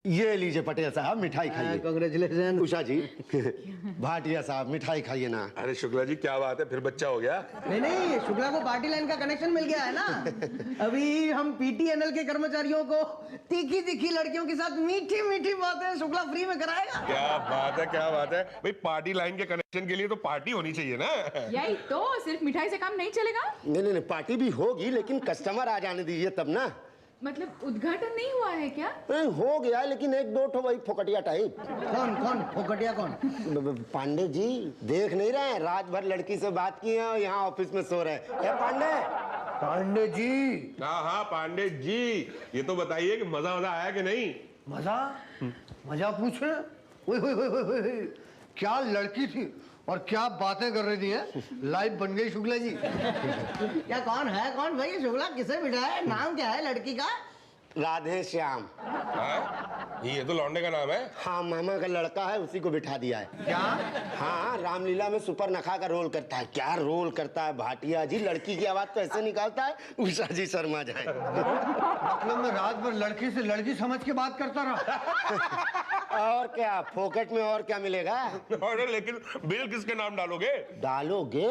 ये लीजिए पटेल साहब, मिठाई खाइए। कांग्रेचुलेशन। उषा जी भाटिया साहब मिठाई खाइए ना। अरे शुक्ला जी क्या बात है, फिर बच्चा हो गया? नहीं, शुक्ला को पार्टी लाइन का कनेक्शन मिल गया है ना। अभी हम पीटीएनएल के कर्मचारियों को तीखी तीखी लड़कियों के साथ मीठी मीठी बातें शुक्ला फ्री में कराएगा। क्या बात है, क्या बात है भाई। पार्टी लाइन के कनेक्शन के लिए तो पार्टी होनी चाहिए ना। यही तो, सिर्फ मिठाई से काम नहीं चलेगा। नहीं, पार्टी भी होगी लेकिन कस्टमर आ जाने दीजिए तब ना। मतलब उद्घाटन नहीं हुआ है क्या? नहीं, हो गया लेकिन एक दो ठो वही फोकटिया टाइप। कौन फोकटिया कौन? पांडे जी देख नहीं रहे हैं, रात भर लड़की से बात की है, यहाँ ऑफिस में सो रहे हैं। पांडे जी। हाँ पांडे जी, ये तो बताइए कि मजा आया कि नहीं? मजा पूछे। क्या लड़की थी और क्या बातें कर रही थी है? लाइव बन गई शुक्ला जी। क्या कौन भाई शुक्ला? किसे बिठाया है? नाम क्या है लड़की का? राधे श्याम। ये तो लौंडे का नाम है। हाँ, मामा का लड़का है, उसी को बिठा दिया है। क्या? हाँ, रामलीला में सुपर नखा का रोल करता है। क्या रोल करता है भाटिया जी, लड़की की आवाज तो ऐसे निकालता है उषा जी शर्मा जाए। मतलब मैं रात भर लड़की से लड़की समझ के बात करता रहा। और क्या, फोकट में और क्या मिलेगा? अरे लेकिन बिल किसके नाम डालोगे? डालोगे?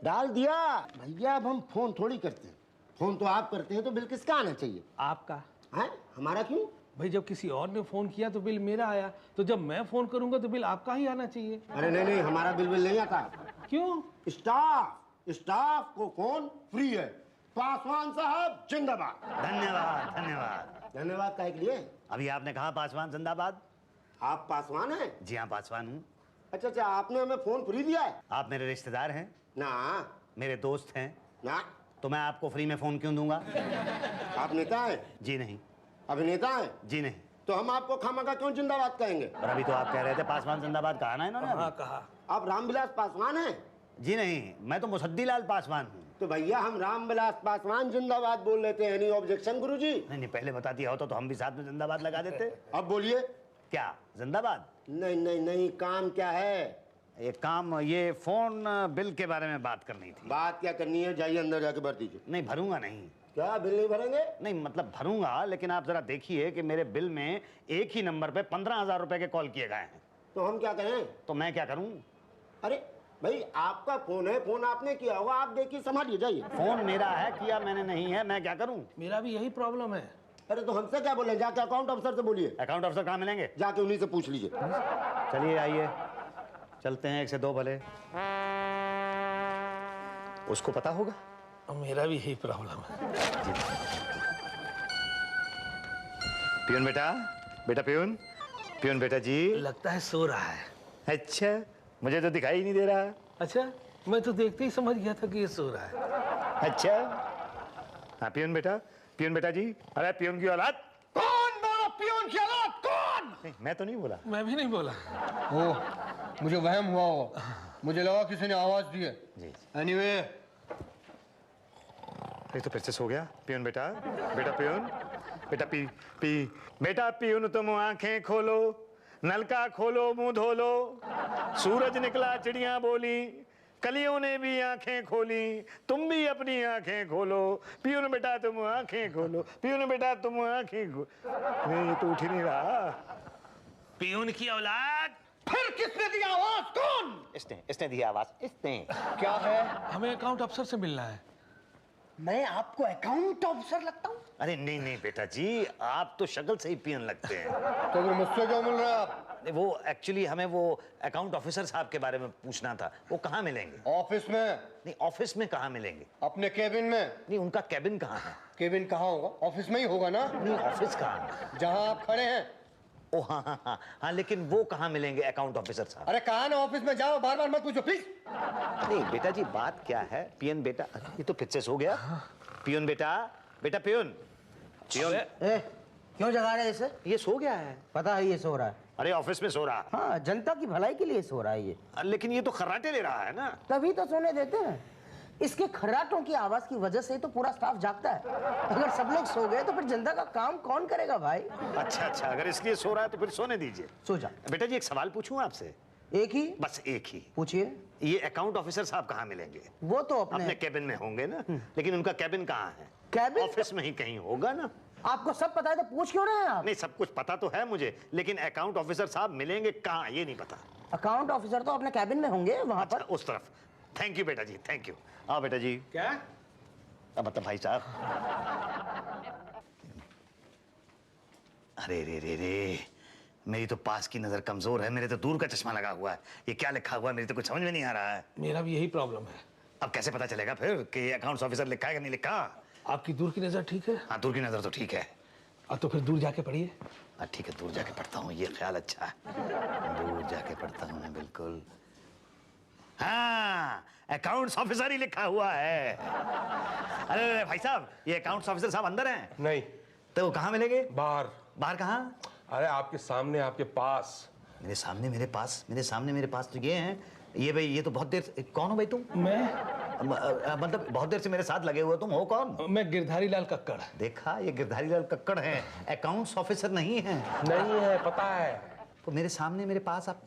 डाल दिया भैया। अब हम फोन थोड़ी करते हैं, फोन तो आप करते हैं, तो बिल किसका आना चाहिए? आपका। है? हमारा क्यों? भाई जब किसी और ने फोन किया तो बिल मेरा आया, तो जब मैं फोन करूंगा तो बिल आपका ही आना चाहिए। अरे नहीं, हमारा बिल नहीं आता। क्यों? स्टाफ को फोन फ्री है। पासवान साहब जिंदाबाद। धन्यवाद काहे के लिए? अभी आपने कहा पासवान जिंदाबाद। आप पासवान हैं? जी हाँ, पासवान हूँ। अच्छा, आपने हमें फोन फ्री दिया है? आप मेरे रिश्तेदार हैं ना। मेरे दोस्त हैं ना। तो मैं आपको फ्री में फोन क्यों दूंगा? आप नेता हैं? जी नहीं। अभिनेता हैं? जी नहीं। तो हम आपको खामखा क्यों जिंदाबाद कहेंगे? और अभी तो आप कह रहे थे पासवान जिंदाबाद, कहा ना इन्होंने? हाँ कहा। आप रामविलास पासवान हैं? जी नहीं, मैं तो मुसद्दीलाल पासवान हूँ। तो भैया हम रामविलास पासवान जिंदाबाद बोल लेते हैं। एनी ऑब्जेक्शन गुरुजी? नहीं, पहले बता दिया होता तो हम भी साथ में जिंदाबाद लगा देते। अब बोलिए। क्या जिंदाबाद? नहीं, काम क्या है? एक काम, ये फोन बिल के बारे में बात करनी थी। बात क्या करनी है? जाइए अंदर जाके भर दीजिए। नहीं, भरूंगा नहीं। क्या बिल नहीं भरेंगे? नहीं मतलब भरूंगा, लेकिन आप जरा देखिए कि मेरे बिल में एक ही नंबर पे 15,000 रुपए के कॉल किए गए हैं। तो हम क्या करें? तो मैं क्या करूं? अरे भाई आपका फोन है, फोन आपने किया होगा, आप देखिए संभालिए, जाइए। फोन मेरा है, किया मैंने नहीं है, मैं क्या करूं? मेरा भी यही प्रॉब्लम है। अरे तो हमसे क्या बोले? जाके अकाउंट अफसर से बोलिए। अकाउंट अफसर कहाँ मिलेंगे? जाके उन्हीं से पूछ लीजिए। चलिए आइए, चलते हैं, 1 से 2 भले। उसको पता होगा। मेरा भी यही प्रॉब्लम है। पियून बेटा पियून बेटा जी। लगता है सो रहा है। अच्छा, मुझे तो दिखाई नहीं दे रहा। अच्छा, मैं तो देखते ही समझ गया था कि ये सो रहा है। अच्छा, हाँ पियून बेटा जी। अरे पियून की औलाद। कौन बोला पियून की औलाद? कौन? नहीं, मैं तो नहीं बोला। मैं भी नहीं बोला। ओ, मुझे वहम हुआ होगा। मुझे लगा किसी ने आवाज दी है। जी। एनीवे, ये तो फिर से सो गया। पियून बेटा पियून बेटा पियून तुम आंखें खोलो, नलका खोलो, मुंह धो लो। सूरज निकला, चिड़ियां बोली, कलियों ने भी आंखें खोली, तुम भी अपनी आंखें खोलो। पियून बेटा तुम आंखें खोलो, पियून बेटा तुम आंखें खोलो। नहीं, ये तो उठ ही नहीं रहा। पियून की औलाद। फिर किसने दी आवाज? कौन? इसने दी आवाज। इसने क्या है? हमें अकाउंट अफसर से मिलना है। मैं आपको अकाउंट ऑफिसर लगता हूँ? अरे नहीं बेटा जी, आप तो शक्ल से ही पियन लगते हैं। तो फिर मुझसे क्यों मिल रहा है आप? वो एक्चुअली हमें वो अकाउंट ऑफिसर साहब के बारे में पूछना था। वो कहाँ मिलेंगे? ऑफिस में। नहीं, ऑफिस में कहाँ मिलेंगे? अपने केबिन में। नहीं, उनका केबिन कहाँ है? केबिन कहाँ होगा? ऑफिस में ही होगा ना। नहीं, ऑफिस कहाँ है? जहाँ आप खड़े हैं। ओ हाँ, लेकिन वो कहाँ मिलेंगे अकाउंट ऑफिसर साहब? अरे कहाँ ना, ऑफिस में जाओ, बार बार मत पूछो प्लीज। नहीं बेटा जी, बात क्या है? पियन बेटा, ये तो फिर से सो गया। पियन बेटा पियन। क्यों जगा रहे इसे? ये सो गया है। पता है ये सो रहा है। अरे ऑफिस में सो रहा। हाँ, जनता की भलाई के लिए सो रहा है ये। लेकिन ये तो खर्राटे ले रहा है ना। तभी तो सोने देते हैं। इसके खर्राटों की आवाज की वजह से तो पूरा स्टाफ जागता है। अगर सब लोग सो गए तो फिर जनता का काम कौन करेगा भाई? अच्छा, अगर इसलिए सो रहा है तो फिर सोने दीजिए। सो जा। बेटा जी, एक सवाल पूछूं आपसे? एक ही? बस एक ही। पूछिए। ये अकाउंट ऑफिसर साहब कहाँ मिलेंगे? वो तो अपने केबिन में होंगे ना। लेकिन उनका केबिन कहाँ है? केबिन? ऑफिस में ही कहीं होगा ना। आपको सब पता है तो पूछ क्यों रहे हैं आप? नहीं, सब कुछ पता तो है मुझे, लेकिन अकाउंट ऑफिसर साहब मिलेंगे कहाँ ये नहीं पता। अकाउंट ऑफिसर तो अपने कैबिन में होंगे वहां पर। उस तरफ। थैंक यू बेटा जी, थैंक यू। आओ बेटा जी। क्या? अब मतलब भाई साहब। अरे रे रे रे, मेरी तो पास की नजर कमजोर है, मेरे तो दूर का चश्मा लगा हुआ है। ये क्या लिखा हुआ है मेरी तो कुछ समझ में नहीं आ रहा है। मेरा भी यही प्रॉब्लम है। अब कैसे पता चलेगा फिर कि अकाउंट्स ऑफिसर लिखा है कि नहीं लिखा? आपकी दूर की नजर ठीक है? हाँ, दूर की नजर तो ठीक है। तो फिर दूर जाके पढ़िए। ठीक है, दूर जाके पढ़ता हूँ, ये ख्याल अच्छा है। दूर जाके पढ़ता हूँ मैं, बिल्कुल। हाँ, अकाउंट्स ऑफिसर ही लिखा हुआ है। अरे भाई साहब, ये अकाउंट्स ऑफिसर साहब अंदर हैं? नहीं, तो कहाँ मिलेंगे? बाहर। बाहर कहाँ? अरे आपके सामने, आपके पास। मेरे सामने मेरे पास, मेरे सामने मेरे पास तो ये हैं। ये भाई, ये तो बहुत देर से, कौन हो भाई तुम? मैं मतलब बहुत देर से मेरे साथ लगे हुए, तुम हो कौन? मैं गिरधारी लाल कक्कड़। देखा, ये गिरधारी लाल कक्कड़ हैं, अकाउंट्स ऑफिसर नहीं है। नहीं है, पता है। तो मेरे सामने मेरे पास आप,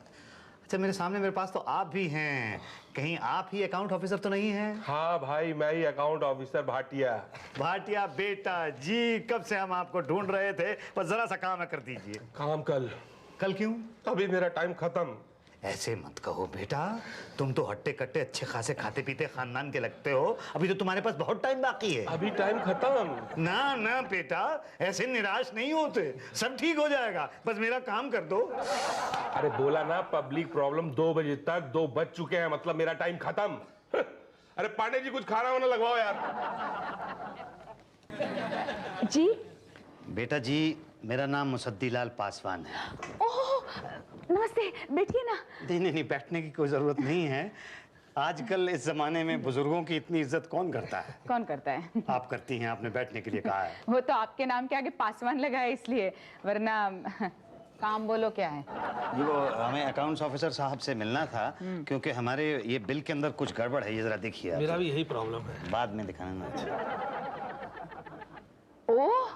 अच्छा मेरे सामने मेरे पास तो आप भी हैं, कहीं आप ही अकाउंट ऑफिसर तो नहीं हैं? हाँ भाई, मैं ही अकाउंट ऑफिसर भाटिया। भाटिया बेटा जी, कब से हम आपको ढूंढ रहे थे, बस जरा सा काम कर दीजिए। काम कल। कल क्यों? अभी मेरा टाइम खत्म। ऐसे मत कहो बेटा, तुम तो हट्टे कट्टे अच्छे खासे खाते पीते खानदान के लगते हो, अभी तो तुम्हारे पास बहुत टाइम बाकी है। अभी टाइम खत्म। ना ना बेटा, ऐसे निराश नहीं होते, सब ठीक हो जाएगा, बस मेरा काम कर दो। अरे बोला ना, पब्लिक प्रॉब्लम 2 बजे तक, 2 बज चुके हैं, मतलब मेरा टाइम खत्म। अरे पांडे जी, कुछ खाना वाना लगवाओ यार। जी। बेटा जी, मेरा नाम मुसद्दीलाल पासवान है। ओह, नमस्ते, बैठिए ना। नहीं, बैठने की कोई जरूरत नहीं है। आजकल इस जमाने में बुजुर्गों की इतनी इज्जत कौन करता है? कौन करता है? आप करती हैं, आपने बैठने के लिए कहा है। वो तो आपके नाम के आगे पासवान लगा है इसलिए, वरना काम बोलो क्या है? ये वो हमें अकाउंट्स ऑफिसर साहब से मिलना था, क्योंकि हमारे ये बिल के अंदर कुछ गड़बड़ है, ये जरा देखिए आप। मेरा भी यही प्रॉब्लम है। बाद में दिखाना। ओह,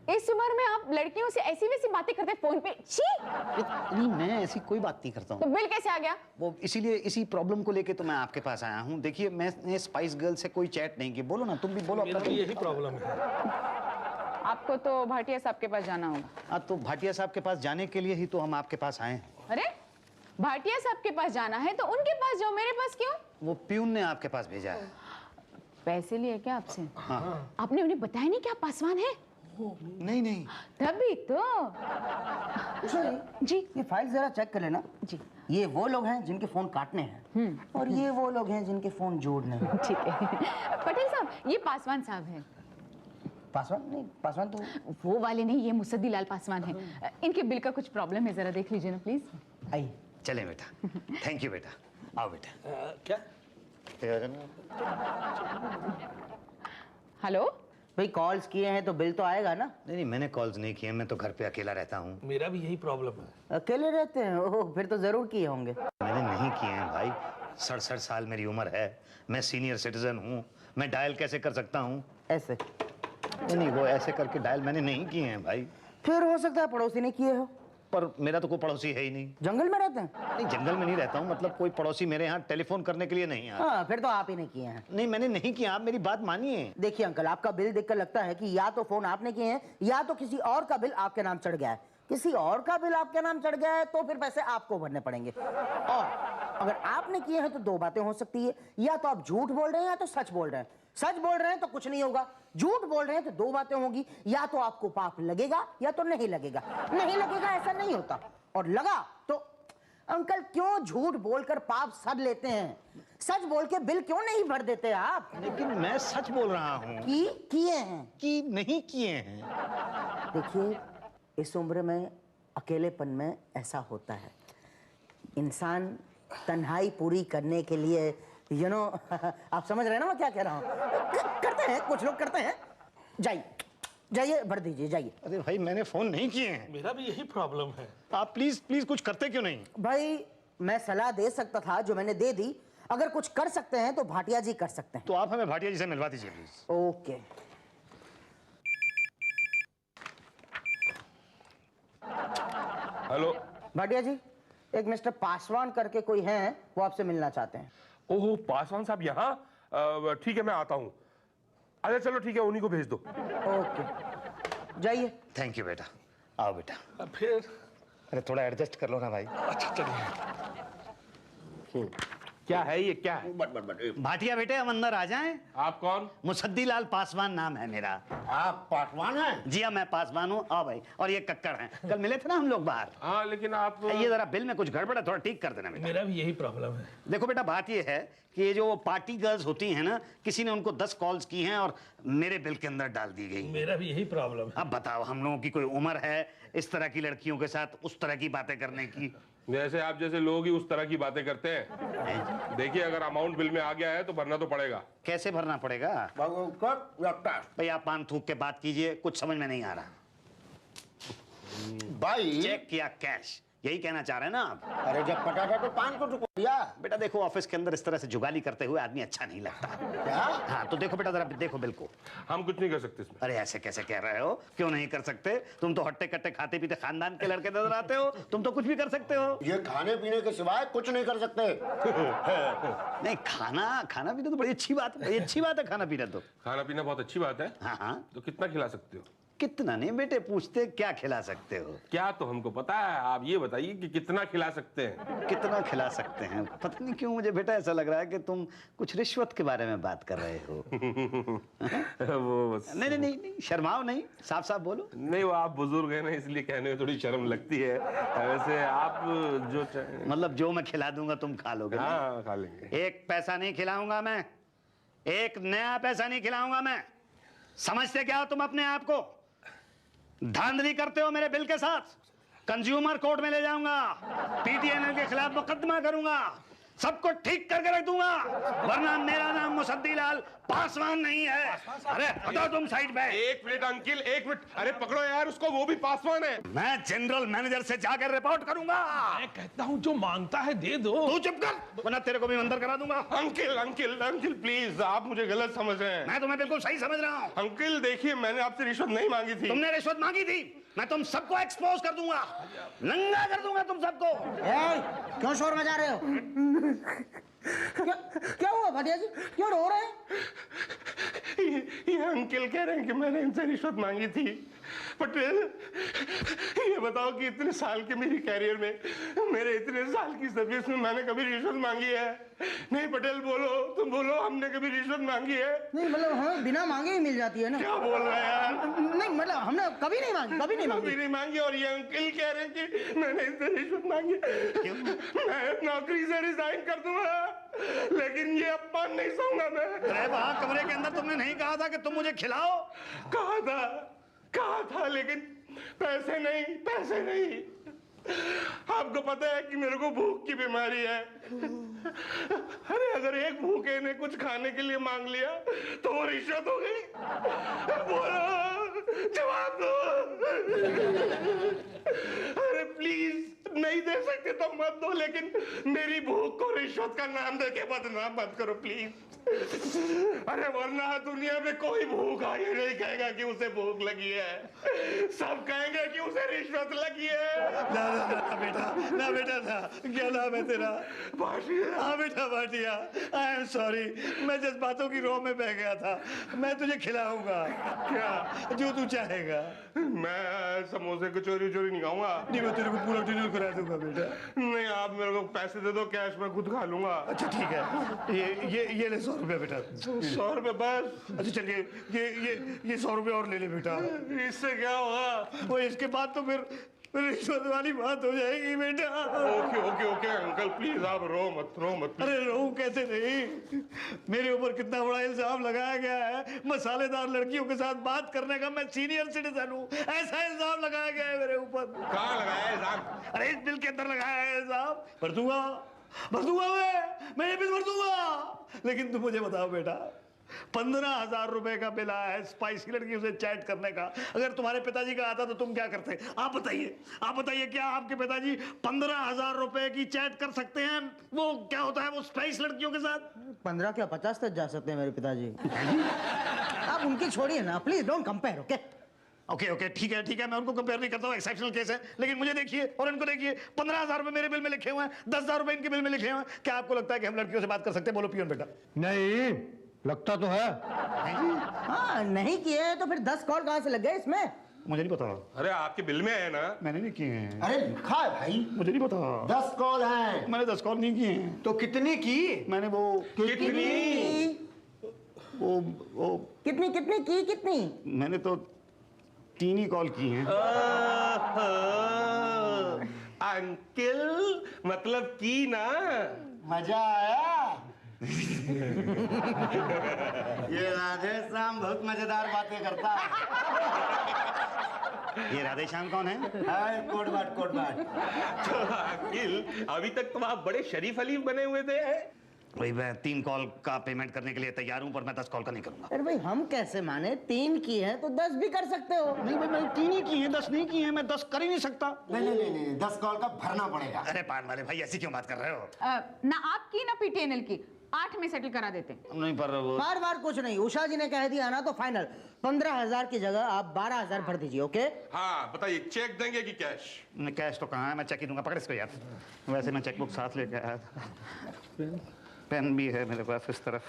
इस उम्र में आप लड़कियों से ऐसी वैसी बातें करते हैं फोन पे? छी! नहीं, मैं ऐसी कोई बात नहीं करता तो हूँ। बिल कैसे आ गया? वो इसीलिए, इसी प्रॉब्लम को लेके तो मैं आपके पास आया हूँ। देखिए, मैंने स्पाइस गर्ल से कोई चैट नहीं की। बोलो ना, तुम भी बोलो मेरा अपना। भी यही प्रॉब्लम है। आपको तो भाटिया साहब के पास जाना होगा। हाँ, तो भाटिया साहब के पास जाने के लिए ही तो हम आपके पास आए हैं। अरे, भाटिया साहब के पास जाना है तो उनके पास जाओ, मेरे पास क्यों? वो प्यून ने आपके पास भेजा है। पैसे लिए क्या आपसे? हाँ। आपने उन्हें बताया नहीं कि आप पासवान हैं? नहीं। तभी तो। जी। ये फाइल जरा चेक कर लेना जी। ये वो लोग हैं जिनके फोन काटने हैं और ये वो लोग हैं जिनके फोन जोड़ने हैं। ठीक है। पटेल साहब, ये पासवान साहब हैं। पासवान नहीं, पासवान तो वो वाले नहीं, ये मुसद्दी लाल पासवान हैं। इनके बिल का कुछ प्रॉब्लम है, जरा देख लीजिए ना प्लीज। आई। चले बेटा, थैंक यू बेटा। आओ बेटा। क्या? हेलो। भाई कॉल्स किए हैं तो बिल तो आएगा ना? नहीं, मैंने कॉल्स नहीं किए, मैं तो घर पे अकेला रहता हूँ। मेरा भी यही प्रॉब्लम है। अकेले रहते हैं? ओह, फिर तो जरूर किए होंगे। मैंने नहीं किए हैं भाई, 67 साल मेरी उम्र है, मैं सीनियर सिटीजन हूँ, मैं डायल कैसे कर सकता हूँ? ऐसे? नहीं, वो ऐसे करके डायल मैंने नहीं किए हैं भाई। फिर हो सकता है पड़ोसी ने किए हो। पर मेरा तो कोई पड़ोसी है ही नहीं। जंगल में रहते हैं? नहीं, जंगल में नहीं रहता हूँ, मतलब कोई पड़ोसी मेरे यहाँ टेलीफोन करने के लिए नहीं आता। हाँ, फिर तो आप ही ने किए हैं। नहीं, मैंने नहीं किया, आप मेरी बात मानिए। देखिए अंकल, आपका बिल देखकर लगता है कि या तो फोन आपने किए हैं या तो किसी और का बिल आपके नाम चढ़ गया है। किसी और का बिल आपके नाम चढ़ गया है तो फिर पैसे आपको भरने पड़ेंगे। और अगर आपने किए हैं तो दो बातें हो सकती है, या तो आप झूठ बोल रहे हैं या तो सच बोल रहे हैं। सच बोल रहे हैं तो कुछ नहीं होगा, झूठ बोल रहे हैं तो दो बातें होंगी, या तो आपको पाप लगेगा या तो नहीं लगेगा। नहीं लगेगा ऐसा नहीं होता, और लगा तो अंकल क्यों झूठ बोलकर पाप सर लेते हैं? सच बोल के बिल क्यों नहीं भर देते आप? लेकिन मैं सच बोल रहा हूँ कि किए हैं कि नहीं किए हैं। देखिए, इस उम्र में अकेलेपन में ऐसा होता है, इंसान तन्हाई पूरी करने के लिए आप समझ रहे हैं ना मैं क्या कह रहा हूँ? करते हैं, कुछ लोग करते हैं। जाइए भर दीजिए, जाइए। अरे भाई, मैंने फोन नहीं किए हैं। मेरा भी यही प्रॉब्लम है। आप प्लीज कुछ करते क्यों नहीं? भाई मैं सलाह दे सकता था जो मैंने दे दी, अगर कुछ कर सकते हैं तो भाटिया जी कर सकते हैं। तो आप हमें भाटिया जी से मिलवा दीजिए प्लीज। ओके। हेलो। भाटिया जी, एक मिस्टर पासवान करके कोई हैं, वो आपसे मिलना चाहते हैं। ओहो, पासवान साहब यहाँ? ठीक है, मैं आता हूँ। अरे चलो ठीक है, उन्हीं को भेज दो। ओके। जाइए। थैंक यू बेटा, आओ बेटा। अब फिर अरे थोड़ा एडजस्ट कर लो ना भाई। अच्छा चलिए। क्या है ये, क्या है? भाटिया बेटे हम अंदर आ जाएं? आप कौन? मुसद्दी लाल पासवान नाम है मेरा। आप पासवान हैं? जी हाँ, मैं पासवान हूँ। आओ भाई। और ये कक्कड़ हैं, कल मिले थे ना हम लोग बाहर। हाँ लेकिन आप ये जरा बिल में कुछ गड़बड़ है, थोड़ा ठीक कर देना बेटा। मेरा भी यही प्रॉब्लम है। देखो बेटा, बात ये है कि ये जो पार्टी गर्ल्स होती हैं ना, किसी ने उनको 10 कॉल्स की हैं और मेरे बिल के अंदर डाल दी गई। मेरा भी यही प्रॉब्लम है। अब बताओ, हम लोगों की कोई उम्र है इस तरह की लड़कियों के साथ उस तरह की बातें करने की? जैसे आप जैसे लोग ही उस तरह की बातें करते हैं। देखिए, अगर अमाउंट बिल में आ गया है तो भरना तो पड़ेगा। कैसे भरना पड़ेगा? भाई आप पान थूक के बात कीजिए, कुछ समझ में नहीं आ रहा। भाई चेक या कैश, यही कहना चाह रहे हैं ना आप? अरे जब पटा था तो पान को चुका दिया। बेटा देखो, ऑफिस के अंदर इस तरह से जुगाली करते हुए आदमी अच्छा नहीं लगता। क्या? हाँ तो देखो बेटा, जरा देखो बिल को। हम कुछ नहीं कर सकते इसमें। अरे ऐसे कैसे कह रहे हो? क्यों नहीं कर सकते? तुम तो हट्टे कट्टे खाते पीते खानदान के लड़के नजर आते हो, तुम तो कुछ भी कर सकते हो। ये खाने पीने के सिवाय कुछ नहीं कर सकते। नहीं, खाना पीना तो बड़ी अच्छी बात है, बड़ी अच्छी बात है खाना पीना तो। खाना पीना बहुत अच्छी बात है। हाँ हाँ, तो कितना खिला सकते हो? कितना नहीं बेटे, पूछते क्या खिला सकते हो? क्या तो हमको पता है, आप ये बताइए कि कितना खिला सकते हैं। कितना खिला सकते हैं? पता नहीं क्यों मुझे बेटा ऐसा लग रहा है कि तुम कुछ रिश्वत के बारे में बात कर रहे हो। वो बस- नहीं नहीं नहीं नहीं, शर्माओ नहीं, साफ साफ बोलो। नहीं, वो आप बुजुर्ग हैं ना, इसलिए कहने में थोड़ी शर्म लगती है। वैसे आप जो मतलब जो मैं खिला दूंगा तुम खा लोगे ना? हाँ खा लेंगे। एक पैसा नहीं खिलाऊंगा मैं, एक नया पैसा नहीं खिलाऊंगा मैं। समझते क्या हो तुम अपने आप को? धांधली करते हो मेरे बिल के साथ, कंज्यूमर कोर्ट में ले जाऊंगा, पीटीएनएल के खिलाफ मुकदमा करूंगा, सबको ठीक करके रख दूंगा, वरना मेरा नाम मुसद्दी लाल पासवान नहीं है। अरे हटो तुम साइड पे। एक मिनट अंकिल, एक मिनट। अरे पकड़ो यार उसको, वो भी पासवान है। मैं जनरल मैनेजर से जाकर रिपोर्ट करूंगा। मैं कहता हूँ जो मांगता है दे दो। तू चुप कर, वरना तेरे को भी अंदर करा दूंगा। अंकिल अंकिल अंकिल प्लीज, आप मुझे गलत समझ रहे हैं। मैं तुम्हें बिल्कुल सही समझ रहा हूँ। अंकिल देखिए, मैंने आपसे रिश्वत नहीं मांगी थी। तुमने रिश्वत मांगी थी, मैं तुम सबको एक्सपोज कर दूंगा, नंगा कर दूंगा तुम सबको। क्यों शोर मचा रहे हो? क्या हुआ भाटिया जी, क्यों रो रहे हैं? ये अंकिल कह रहे हैं कि मैंने इनसे रिश्वत मांगी थी। पटेल, ये बताओ कि इतने साल के मेरी कैरियर में, मेरे इतने साल की सर्विस में मैंने कभी रिश्वत मांगी है? नहीं पटेल, बोलो, तुम बोलो, हमने कभी रिश्वत मांगी है? नहीं मतलब हमें बिना मांगे ही मिल जाती है ना। क्या बोल रहे हैं यार? नहीं मतलब हमने कभी नहीं मांगी, कभी नहीं कभी मांगी। नहीं मांगी, और ये अंकिल कह रहे हैं कि मैंने इनसे रिश्वत मांगी। मैं नौकरी से रिजाइन कर दूंगा, लेकिन ये अपमान नहीं सहूंगा मैं। अरे वहां कमरे के अंदर तुमने नहीं कहा था कि तुम मुझे खिलाओ? कहा था, लेकिन पैसे नहीं। आपको पता है कि मेरे को भूख की बीमारी है। अरे अगर एक भूखे ने कुछ खाने के लिए मांग लिया तो वो रिश्वत हो गई। बोलो, जवाब दो। अरे प्लीज, नहीं दे सकते तो मत दो, लेकिन मेरी भूख को रिश्वत का नाम देके बदनाम मत करो प्लीज। अरे वरना दुनिया में कोई भूखा ये नहीं कहेगा कि उसे भूख लगी है, सब कहेंगे कि उसे रिश्वत लगी है। ना बेटा ना, क्या नाम है तेरा? भाटिया। हाँ बेटा भाटिया, आई एम सॉरी, मैं जज्बातों की रोह में बह गया था। मैं तुझे खिलाऊंगा, क्या? जो तू चाहेगा। मैं समोसे को चोरी नहीं खाऊंगा। नहीं, मैं तेरे को पूरा डिनर करा दूंगा बेटा। नहीं, आप मेरे को पैसे दे दो कैश, मैं खुद खा लूंगा। अच्छा ठीक है, ये ले 100 रुपया बेटा। 100 रुपए बस? अच्छा चलिए, ये 100 रुपया और ले ले बेटा। इससे क्या होगा? वो इसके बाद तो फिर रिश्वत वाली बात हो जाएगी बेटा। ओके अंकल प्लीज, आप रो मत। अरे रो कैसे नहीं, मेरे ऊपर कितना बड़ा इल्जाम लगाया गया है, मसालेदार लड़कियों के साथ बात करने का। मैं सीनियर सिटीजन हूँ, ऐसा इल्जाम लगाया गया है मेरे ऊपर। कहाँ लगाया है इल्जाम? अरे इस बिल के अंदर लगाया है इल्जाम। भर दूंगा मैं ये बिल भर दूंगा। लेकिन तुम मुझे बताओ बेटा, 15,000 रुपए का बिल आया है स्पाइसी लड़कियों से चैट करने का। अगर तुम्हारे पिताजी का आता तो तुम क्या करते? आप बताइए क्या आपके पिताजी 15,000 रुपए की चैट कर सकते हैं? वो क्या होता है वो स्पाइस लड़कियों के साथ? 15 क्या 50 तक जा सकते हैं मेरे पिताजी। आप उनकी छोड़िए ना, प्लीज डोंट कंपेयर। ओके ठीक है, मैं उनको कंपेयर नहीं करता हूँ, एक्सेप्शनल केस है। लेकिन मुझे देखिए और इनको देखिए, 15,000 रुपए मेरे बिल में लिखे हुए हैं, 10,000 रुपए इनके बिल में लिखे हुए हैं। क्या आपको लगता है कि हम लड़कियों से बात कर सकते हैं? बोलो पियोन बेटा। नहीं लगता तो है। हाँ नहीं किए तो फिर 10 कॉल कहाँ से लग गए इसमें? मुझे नहीं पता। अरे आपके बिल में है ना। मैंने नहीं किए हैं। अरे लिखा है भाई, मुझे नहीं पता। 10 कॉल हैं। मैंने 10 कॉल नहीं किए हैं। तो कितनी की? मैंने वो कितनी? वो कितनी कितनी की कितनी? मैंने तो 3 ही कॉल की हैं। अंकल मतलब की ना। मजा आया? ये राधे श्याम बहुत मजेदार बातें करता है। ये राधे श्याम कौन है? हाय, कोट बाट कोट बाट। तो अंकल अभी तक तो आप बड़े शरीफ अली बने हुए थे। वही मैं 3 कॉल का पेमेंट करने के लिए तैयार हूं, पर मैं 10 कॉल का नहीं करूंगा। अरे भाई हम कैसे माने? 3 की है तो 10 भी कर सकते हो। नहीं भाई, मैंने 3 ही की हैं, 10 नहीं की हैं। मैं 10 कर ही नहीं सकता। नहीं 10 कॉल का भरना पड़ेगा। अरे पान वाले भाई, ऐसी क्यों बात कर रहे हो? ना आपकी ना पीटीएनएल की 8 में सेटल करा देते हैं। नहीं, पर वो बार बार कुछ नहीं, उषा जी ने कह दिया ना तो फाइनल 15,000 की जगह आप 12,000 भर दीजिए। ओके? हाँ बताइए, चेक देंगे कि कैश? कैश तो कहाँ है, मैं चेक ही दूंगा। पकड़ इसको यार। वैसे मैं चेकबुक साथ लेके आया था, पेन भी है मेरे पास इस तरफ,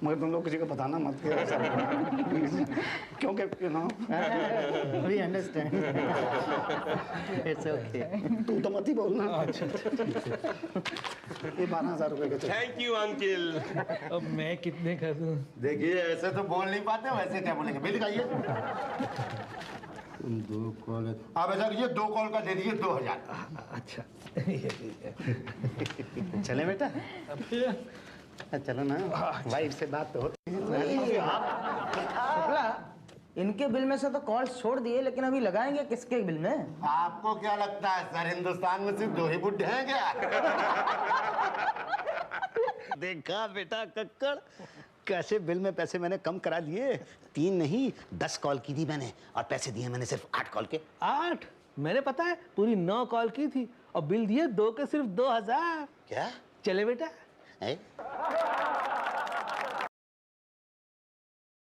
मगर तुम लोग किसी को बताना मत प्लीज, क्योंकि you know we understand, it's okay. तू तो मत ही बोलना। अच्छा, ये 12,000 रुपए का चेक। Thank you uncle. अब मैं कितने कर दूं? देखिए ऐसे तो बोल नहीं पाते, वैसे क्या बोलेंगे? बिल दिखाइए। 2 कॉल, आप ऐसा कीजिए 2 कॉल का दे दीजिए 2,000। अच्छा चले बेटा, चलो ना, वाइफ से बात तो होती है। शुक्ला, इनके बिल में से तो कॉल्स छोड़ दिए, लेकिन अभी लगाएंगे किसके बिल में? आपको क्या लगता है सर, हिंदुस्तान में सिर्फ 2 ही बुड्ढे हैं क्या? देखा बेटा कक्कड़, कैसे बिल में पैसे मैंने कम करा दिए। 3 नहीं 10 कॉल की थी मैंने, और पैसे दिए मैंने सिर्फ 8 कॉल के। 8? मैंने पता है पूरी 9 कॉल की थी और बिल दिए 2 के सिर्फ 2,000। क्या? चले बेटा। है?